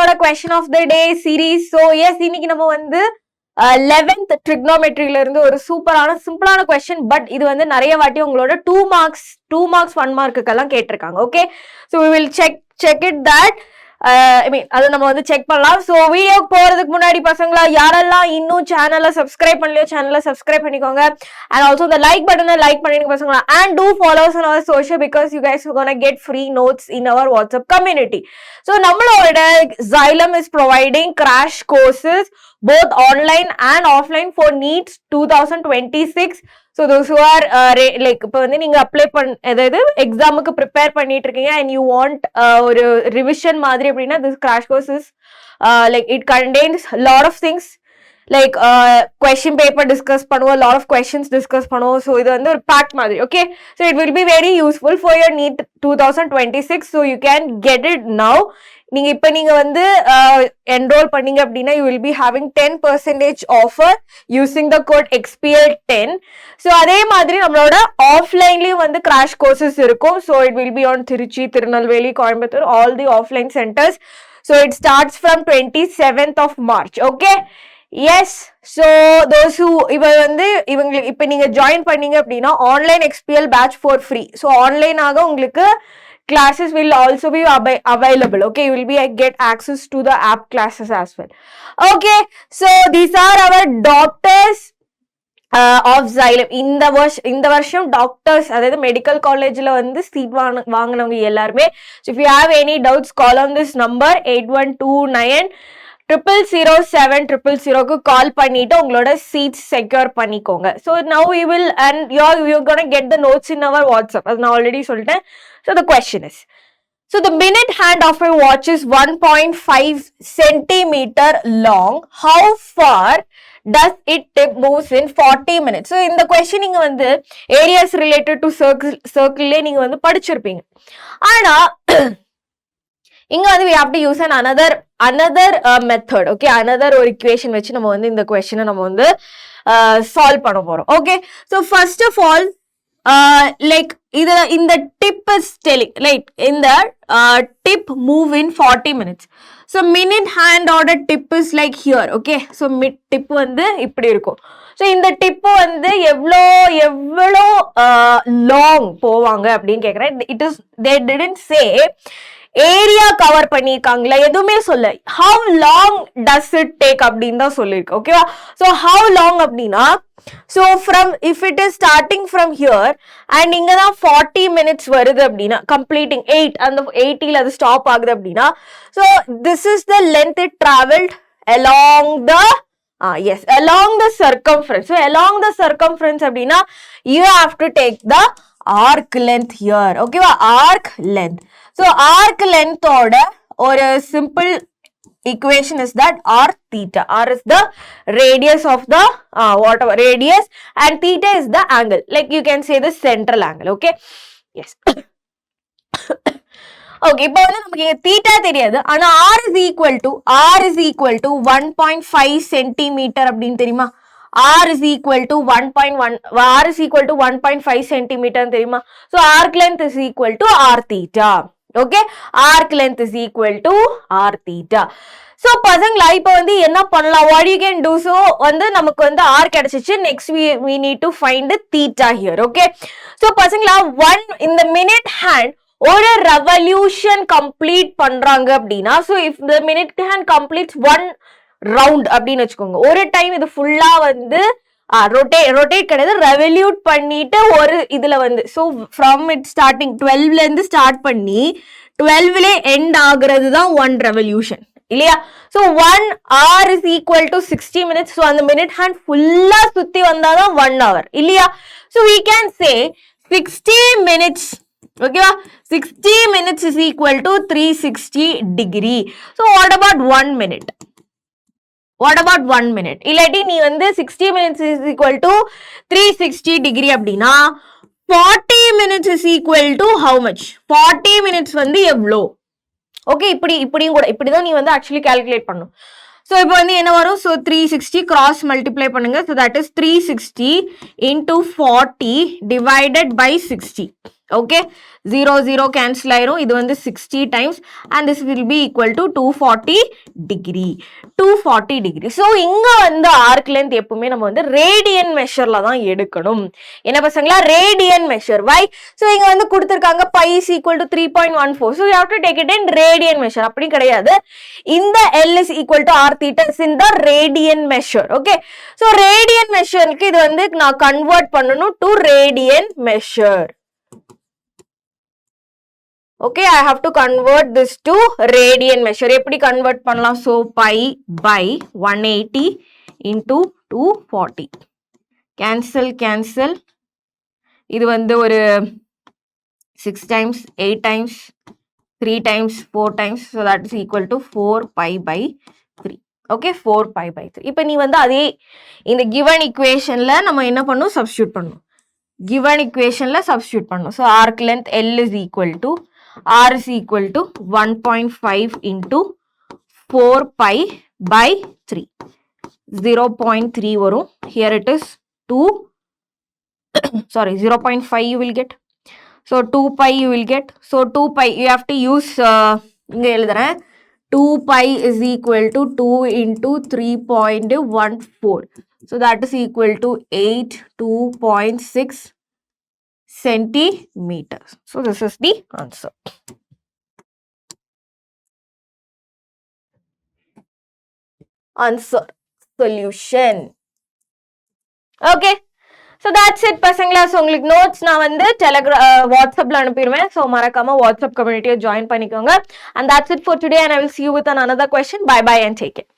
நம்மளோட question of the day series. So yes, இன்னைக்கு நம்ம வந்து 11th trigonometryல இருந்து ஒரு சூப்பரான சிம்பிளான question, பட் இது வந்து நிறைய வாட்டி உங்களோட 2 marks 1 மார்க்குக்கெல்லாம் கேட்டிருக்காங்க. Okay, so we will check it that அது நம்ம வந்து செக் பண்ணலாம். ஸோ வீடியோ போறதுக்கு முன்னாடி பசங்களா யாரெல்லாம் இன்னும் சேனலை சப்ஸ்கிரைப் பண்ணலையோ சேனலை சப்ஸ்கிரைப் பண்ணிக்கோங்க. அண்ட் ஆல்சோ இந்த லைக் பட்டனை லைக் பண்ணிடுங்க பசங்களா. And do follow us on our social because you guys gonna get free notes in our WhatsApp community. So நம்மளோட Xylem is providing crash courses both online and offline for NEET 2026. So those who are like இப்போ வந்து நீங்க apply அதாவது எக்ஸாமுக்கு prepare பண்ணிட்டு இருக்கீங்க and you want ஒரு revision மாதிரி அப்படின்னா this crash course is like it contains lot of things like question paper discuss பண்ணுவோம், lot of questions discuss பண்ணுவோம். So இது வந்து ஒரு பேக் மாதிரி. Okay, so it will be very useful for your NEET 2026. so you can get it now. நீங்க வந்து enroll பண்ணீங்க அப்படின்னா you will be having 10% offer using the code XPL10. so அதே மாதிரி நம்மளோட ஆஃப்லைன்லயும் வந்து crash courses இருக்கும். so it will be on Trichy, Tirunelveli, Coimbatore, all the offline centers. so it starts from 27th of March. okay, yes, so those who இவங்களுக்கு இப்ப நீங்க join பண்ணீங்க அப்படின்னா online XPL batch for free. so online ஆக உங்களுக்கு classes will also be available. okay, you will be get access to the app classes as well. okay, so these are our doctors of Xylem. இந்த வருஷம் doctors அதாவது medical காலேஜ்ல வந்து seat வாங்கினவங்க எல்லாருமே. so if you have any doubts call on this number 8129000700க்கு கால் பண்ணிட்டு உங்களோட seeds secure பண்ணிக்கோங்க. so now we will and you're going to get the notes in our WhatsApp. அது நான் ஆல்ரெடி சொல்லிட்டேன். so the question is, so the minute hand of a watch is 1.5 centimeter long. How far does it tip moves in 40 minutes? so இந்த question நீங்க வந்து areas related to circle நீங்க வந்து படிச்சிருப்பீங்க. ஆனா இங்க வந்து we have to use another method. okay, another ஒரு equation வச்சு நம்ம வந்து இந்த question நம்ம வந்து solve பண்ண போறோம். okay, so first of all like இந்த tip is telling like இந்த tip move in 40 minutes. so minute hand order tip is like here. okay, so mid tip வந்து இப்படி இருக்கும். so இந்த tip வந்து எவ்வளோ long போவாங்க அப்படின்னு கேக்குறேன். it is they didn't say area cover பண்ணிருக்காங்களா, எதுவுமே சொல்ல. how long does it take அப்படின்னு தான் சொல்லிருக்கு. ஓகேவா, so how long அப்படின்னா so from if it is starting from here and இங்க தான் 40 minutes வருது அப்படின்னா completing 8 அந்த 80ல அது ஸ்டாப் ஆகுது அப்படின்னா so this is the length it traveled along the yes along the circumference. so along the circumference அப்படின்னா you have to take the arc length here. ஓகேவா, arc length. so arc length ஓட ஒரு simple equation is that r theta. r is the radius of the whatever radius and theta is the angle, like you can say the central angle. okay, yes. okay, இப்போ வந்து நமக்கு theta தெரியாது, ஆனா r is equal to 1.5 centimeter அப்படின்னு தெரியுமா? r is equal to 1.5 centimeter தெரியுமா? so arc length is equal to r theta. okay, arc length is equal to r theta. so பசங்களா இப்போ வந்து என்ன பண்ணலாம், what you can do? so வந்து நமக்கு வந்து r கிடைச்சிச்சு. next we need to find the theta here. okay, so பசங்களா in the minute hand ஒரு revolution complete பண்றாங்க அப்படின்னா so if the minute hand completes one round அப்படின்னு வச்சுக்கோங்க, ஒரு டைம் இது ஃபுல்லா வந்து ரொட்டேட் கிடையாது, ரெவல்யூட் பண்ணிட்டு ஒரு இதுல வந்து so from it starting 12ல இருந்து ஸ்டார்ட் பண்ணி 12ல எண்ட் ஆகுறது தான் one revolution இல்லையா? so 1 hour is equal to 60 minutes. so அந்த minute hand ஃபுல்லா சுத்தி வந்தாதான் 1 hour இல்லையா? so we can say 60 minutes. ஓகேவா, 60 minutes is equal to 360 degree. so what about 1 minute? what about 1 minute? இல்லாட்டி நீ வந்து 60 minutes is equal to 360 degree அப்படின்னா 40 minutes is equal to how much? 40 minutes வந்து எவ்வளோ? ஓகே, இப்படியும் கூட இப்படிதான் நீ வந்து ஆக்சுவலி கால்குலேட் பண்ணும். ஸோ இப்போ வந்து என்ன வரும்? ஸோ 360 கிராஸ் மல்டிப்ளை பண்ணுங்க. So that is 360 into 40 divided by 60. Okay, 0 0 cancel ஆயிரும். இது வந்து 60 times and this will be equal to 240 degree. 240 degree. So இங்க வந்து arc length எப்பவுமே நம்ம வந்து radian measureல தான் எடுக்கணும். என்ன பசங்களா, radian measure. Why? So இங்க வந்து கொடுத்திருக்காங்க pi is equal to 3.14. So you have to take it in radian measure. அப்படி கிடையாது. இந்த L is equal to r theta is in the radian measure. Okay. So radian measureக்கு இது வந்து நான் convert பண்ணணும் to radian measure. Okay, I have to convert this to radian measure. எப்படி convert பண்ணலாம்? So pi by 180 into 240. Cancel. இது வந்து ஒரு 6 times, 8 times, 3 times, 4 times. So that is equal to 4 pi by 3. Okay, 4 pi by 3. இப்போ நீ வந்து அதே இந்த given equationல நம்ம என்ன பண்ணணும்? Substitute பண்ணணும். Given equationல substitute பண்ணணும். So arc length L is equal to R is equal to 1.5 into 4 pi by 3. 0.3 varum. Here it is 2. Sorry, 0.5 you will get. So 2 pi you will get. So 2 pi you have to use 2 pi is equal to 2 into 3.14. So that is equal to 82.6 centimeters. So this is the answer. Answer solution. Okay. So that's it பசங்களா. So உங்களுக்கு notes நான் வந்து WhatsAppல அனுப்பிடுவேன். So மறக்காம WhatsApp community join பண்ணிக்கோங்க. And that's it for today and I will see you with another question. Bye bye and take care.